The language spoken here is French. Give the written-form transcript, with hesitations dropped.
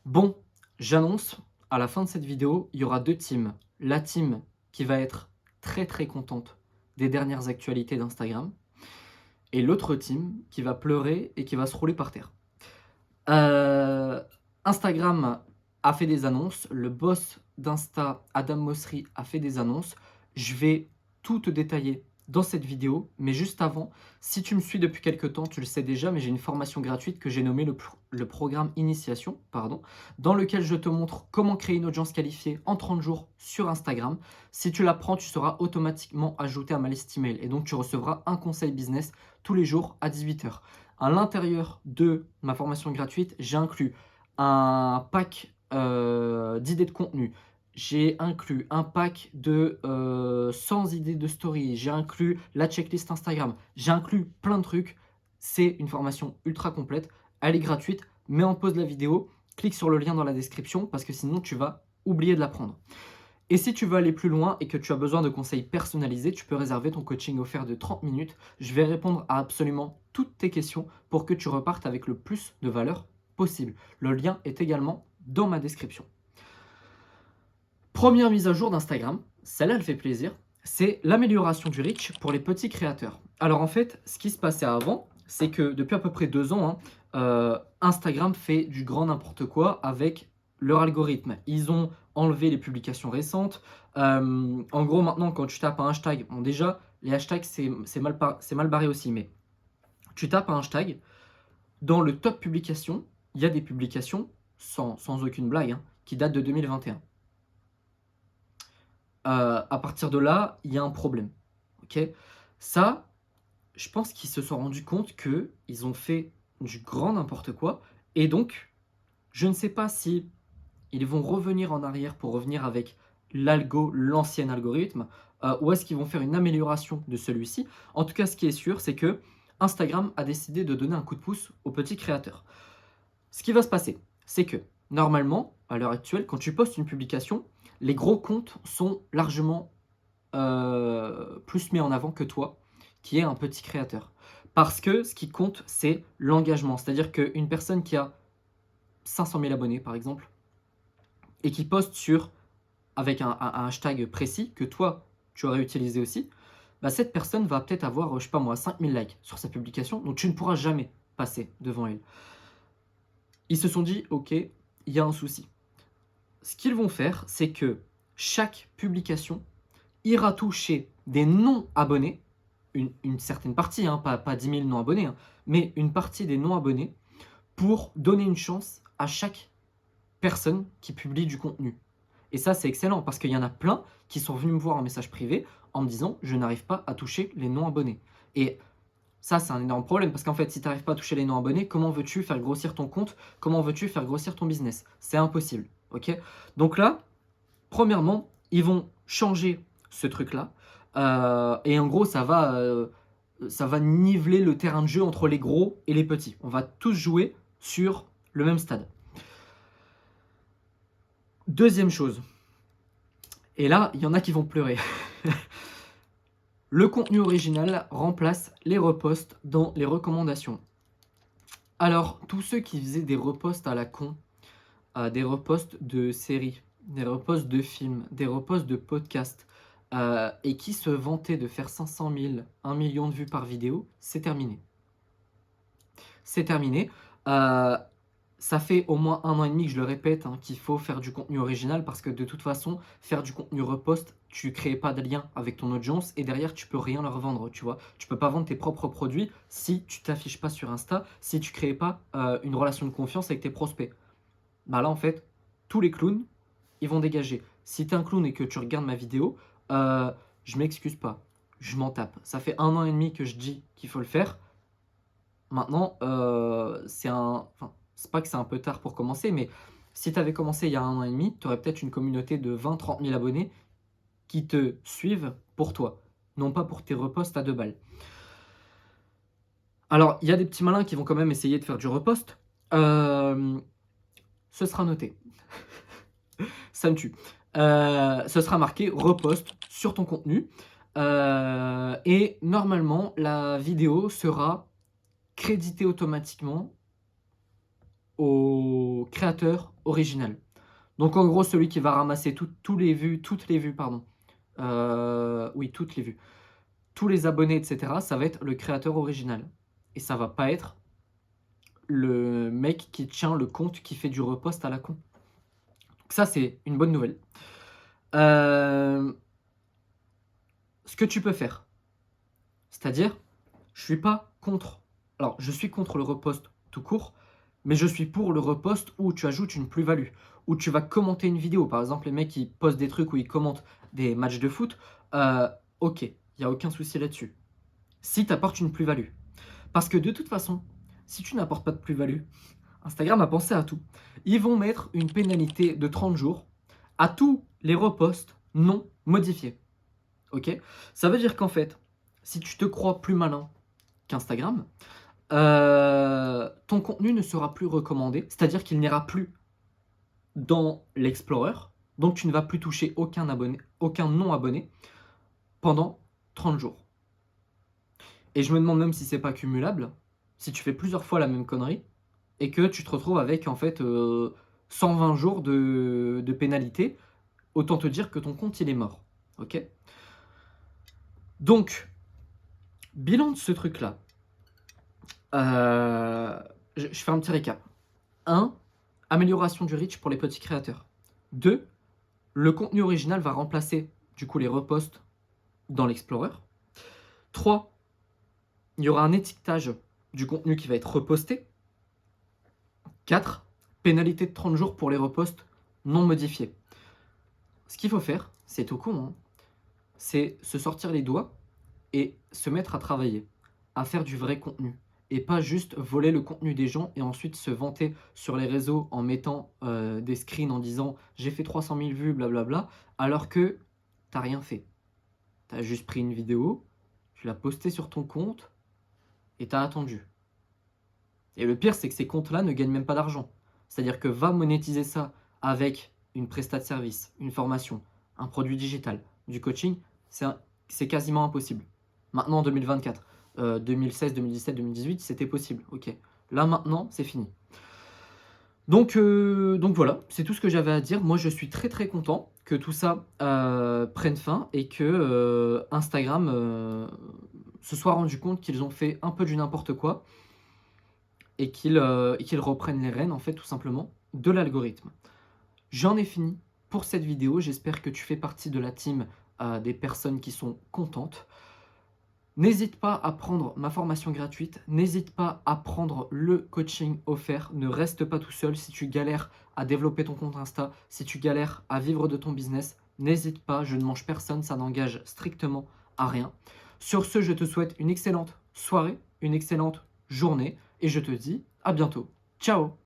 Bon, j'annonce, à la fin de cette vidéo, il y aura 2 teams. La team qui va être très, très contente des dernières actualités d'Instagram et l'autre team qui va pleurer et qui va se rouler par terre. Heu, Instagram a fait des annonces, le boss d'Insta, Adam Mosseri, a fait des annonces. Je vais tout te détailler dans cette vidéo, mais juste avant, si tu me suis depuis quelque temps, tu le sais déjà, mais j'ai une formation gratuite que j'ai nommée le programme Initiation, pardon, dans lequel je te montre comment créer une audience qualifiée en 30 jours sur Instagram. Si tu la prends, tu seras automatiquement ajouté à ma liste email et donc tu recevras un conseil business tous les jours à 18h. À l'intérieur de ma formation gratuite, j'ai inclus un pack, d'idées de contenu. J'ai inclus un pack de, 100 idées de story. J'ai inclus la checklist Instagram. J'ai inclus plein de trucs. C'est une formation ultra complète. Elle est gratuite. Mets en pause la vidéo, clique sur le lien dans la description parce que sinon tu vas oublier de la prendre. Et si tu veux aller plus loin et que tu as besoin de conseils personnalisés, tu peux réserver ton coaching offert de 30 minutes. Je vais répondre à absolument toutes tes questions pour que tu repartes avec le plus de valeur possible. Le lien est également dans ma description. Première mise à jour d'Instagram, celle-là elle fait plaisir, c'est l'amélioration du reach pour les petits créateurs. Alors en fait, ce qui se passait avant, c'est que depuis à peu près 2 ans, Instagram fait du grand n'importe quoi avec leur algorithme. Ils ont enlevé les publications récentes. En gros, maintenant, quand tu tapes un hashtag, bon déjà, les hashtags, c'est mal barré aussi, mais tu tapes un hashtag, dans le top publication, il y a des publications, sans aucune blague, hein, qui datent de 2021. À partir de là, il y a un problème, OK? Ça, je pense qu'ils se sont rendus compte qu'ils ont fait du grand n'importe quoi et donc je ne sais pas si ils vont revenir en arrière pour revenir avec l'ancien algorithme, ou est-ce qu'ils vont faire une amélioration de celui-ci? En tout cas, ce qui est sûr, c'est que Instagram a décidé de donner un coup de pouce aux petits créateurs. Ce qui va se passer, c'est que normalement, à l'heure actuelle, quand tu postes une publication, les gros comptes sont largement plus mis en avant que toi, qui est un petit créateur. Parce que ce qui compte, c'est l'engagement. C'est-à-dire qu'une personne qui a 500 000 abonnés, par exemple, et qui poste avec un hashtag précis que toi, tu aurais utilisé aussi, bah, cette personne va peut-être avoir, je sais pas moi, 5000 likes sur sa publication, donc tu ne pourras jamais passer devant elle. Ils se sont dit, ok, il y a un souci. Ce qu'ils vont faire, c'est que chaque publication ira toucher des non-abonnés, une certaine partie, hein, pas 10 000 non-abonnés, hein, mais une partie des non-abonnés pour donner une chance à chaque personne qui publie du contenu. Et ça, c'est excellent parce qu'il y en a plein qui sont venus me voir en message privé en me disant je n'arrive pas à toucher les non-abonnés. Et ça, c'est un énorme problème parce qu'en fait, si tu n'arrives pas à toucher les non-abonnés, comment veux-tu faire grossir ton compte? Comment veux-tu faire grossir ton business? C'est impossible. Ok. Donc là, premièrement, ils vont changer ce truc-là. Et en gros, ça va niveler le terrain de jeu entre les gros et les petits. On va tous jouer sur le même stade. Deuxième chose, et là, il y en a qui vont pleurer. Le contenu original remplace les reposts dans les recommandations. Alors, tous ceux qui faisaient des reposts à la con, des reposts de séries, des reposts de films, des reposts de podcasts, et qui se vantaient de faire 500 000, 1 million de vues par vidéo, c'est terminé. C'est terminé. Ça fait au moins 1 an et demi que je le répète, hein, qu'il faut faire du contenu original parce que de toute façon, faire du contenu repost, tu crées pas de lien avec ton audience et derrière, tu peux rien leur vendre, tu vois. Tu peux pas vendre tes propres produits si tu t'affiches pas sur Insta, si tu crées pas une relation de confiance avec tes prospects. Bah là, en fait, tous les clowns, ils vont dégager. Si t'es un clown et que tu regardes ma vidéo, je m'excuse pas, je m'en tape. Ça fait 1 an et demi que je dis qu'il faut le faire. Maintenant, c'est pas que c'est un peu tard pour commencer, mais si tu avais commencé il y a 1 an et demi, tu aurais peut-être une communauté de 20-30 000 abonnés qui te suivent pour toi, non pas pour tes reposts à 2 balles. Alors, il y a des petits malins qui vont quand même essayer de faire du repost. Ce sera noté. Ça me tue. Ce sera marqué repost sur ton contenu. Et normalement, la vidéo sera créditée automatiquement au créateur original. Donc en gros, celui qui va ramasser toutes les vues, pardon, oui, toutes les vues, tous les abonnés, et cetera, ça va être le créateur original et ça va pas être le mec qui tient le compte qui fait du repost à la con. Donc ça, c'est une bonne nouvelle. Ce que tu peux faire, c'est-à-dire, je suis pas contre. Alors, je suis contre le repost tout court, mais je suis pour le repost où tu ajoutes une plus-value, où tu vas commenter une vidéo. Par exemple, les mecs qui postent des trucs où ils commentent des matchs de foot, ok, il n'y a aucun souci là-dessus. Si tu apportes une plus-value. Parce que de toute façon, si tu n'apportes pas de plus-value, Instagram a pensé à tout. Ils vont mettre une pénalité de 30 jours à tous les reposts non modifiés. Ok? Ça veut dire qu'en fait, si tu te crois plus malin qu'Instagram, ton contenu ne sera plus recommandé, c'est-à-dire qu'il n'ira plus dans l'Explorer, donc tu ne vas plus toucher aucun abonné, aucun non-abonné pendant 30 jours. Et je me demande même si c'est pas cumulable, si tu fais plusieurs fois la même connerie, et que tu te retrouves avec en fait 120 jours de pénalité, autant te dire que ton compte il est mort. Ok? Donc, bilan de ce truc-là. Je fais un petit récap. 1. Amélioration du reach pour les petits créateurs. 2. Le contenu original va remplacer du coup les reposts dans l'Explorer. 3. Il y aura un étiquetage du contenu qui va être reposté. 4. Pénalité de 30 jours pour les reposts non modifiés. Ce qu'il faut faire, c'est tout con, hein, c'est se sortir les doigts et se mettre à travailler, à faire du vrai contenu. Et pas juste voler le contenu des gens et ensuite se vanter sur les réseaux en mettant des screens en disant j'ai fait 300 000 vues, blablabla, alors que t'as rien fait. T'as juste pris une vidéo, tu l'as postée sur ton compte et t'as attendu. Et le pire, c'est que ces comptes-là ne gagnent même pas d'argent. C'est-à-dire que va monétiser ça avec une prestat de service, une formation, un produit digital, du coaching, c'est quasiment impossible. Maintenant, en 2024, 2016, 2017, 2018, c'était possible. Ok. Là, maintenant, c'est fini. Donc voilà, c'est tout ce que j'avais à dire. Moi, je suis très très content que tout ça prenne fin et que Instagram se soit rendu compte qu'ils ont fait un peu du n'importe quoi et qu'ils reprennent les rênes, en fait, tout simplement, de l'algorithme. J'en ai fini pour cette vidéo. J'espère que tu fais partie de la team des personnes qui sont contentes. N'hésite pas à prendre ma formation gratuite, n'hésite pas à prendre le coaching offert, ne reste pas tout seul. Si tu galères à développer ton compte Insta, si tu galères à vivre de ton business, n'hésite pas, je ne mange personne, ça n'engage strictement à rien. Sur ce, je te souhaite une excellente soirée, une excellente journée et je te dis à bientôt. Ciao!